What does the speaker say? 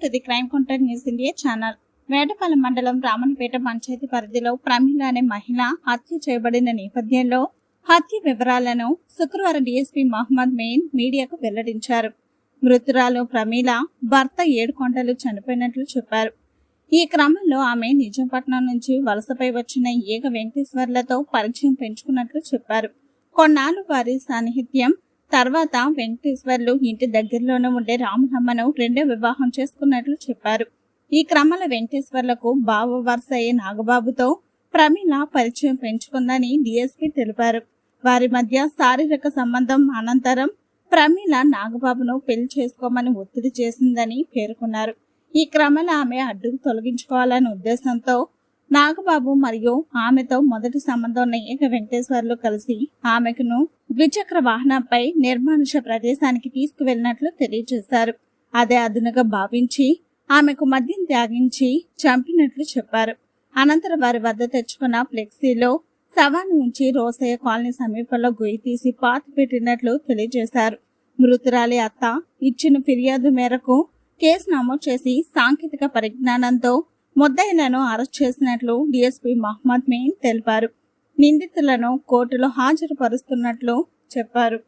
To the crime content news India channel. Vetapalem మండలం రామన్పేట పంచాయతీ పరిధిలో ప్రమీల అనే మహిళ హత్య చేయబడిన నేపథ్యంలో హత్య వివరాలను శుక్రవారం డీఎస్పీ మహమ్మద్ మెయిన్ మీడియాకు వెల్లడించారు. మృతురాలు ప్రమీల భర్త ఏడుకొండలు చనిపోయినట్లు చెప్పారు. ఈ క్రమంలో ఆమె నిజాంపట్నం నుంచి వలసపై వచ్చిన ఏగ వెంకటేశ్వర్లతో పరిచయం పెంచుకున్నట్లు చెప్పారు. కొన్నాళ్ళు వారి సాన్నిహిత్యం తర్వాత వెంకటేశ్వర్లు ఇంటి దగ్గరలోనే ఉండే రామలమ్మను రెండో వివాహం చేసుకున్నట్లు చెప్పారు. ఈ క్రమంలో వెంకటేశ్వర్లకు బావ వరుస అయ్యే నాగబాబుతో ప్రమీల పరిచయం పెంచుకుందని డీఎస్పీ తెలిపారు. వారి మధ్య శారీరక సంబంధం అనంతరం ప్రమీల నాగబాబును పెళ్లి చేసుకోమని ఒత్తిడి చేసిందని పేర్కొన్నారు. ఈ క్రమంలో ఆమె అడ్డుకు తొలగించుకోవాలనే ఉద్దేశంతో నాగబాబు మరియు ఆమెతో మొదటి సంబంధం ఉన్న ఏక వెంకటేశ్వర్లు కలిసి ఆమెకును ద్విచక్ర వాహనంపై నిర్మానుష ప్రదేశానికి తీసుకువెళ్లినట్లు తెలియజేశారు. అదే అదునుగా భావించి ఆమెకు మద్యం త్యాగించి చంపినట్లు చెప్పారు. అనంతరం వారి వద్ద తెచ్చుకున్న ఫ్లెక్సీలో శవాన్ని ఉంచి రోసయ్య కాలనీ సమీపంలో గొయ్యి తీసి పాతి పెట్టినట్లు తెలియజేశారు. మృతురాలి అత్త ఇచ్చిన ఫిర్యాదు మేరకు కేసు నమోదు చేసి సాంకేతిక పరిజ్ఞానంతో ముద్దాయిలను అరెస్ట్ చేసినట్లు డీఎస్పీ మహమ్మద్ మెయిన్ తెలిపారు. నిందితులను కోర్టులో హాజరుపరుస్తున్నట్లు చెప్పారు.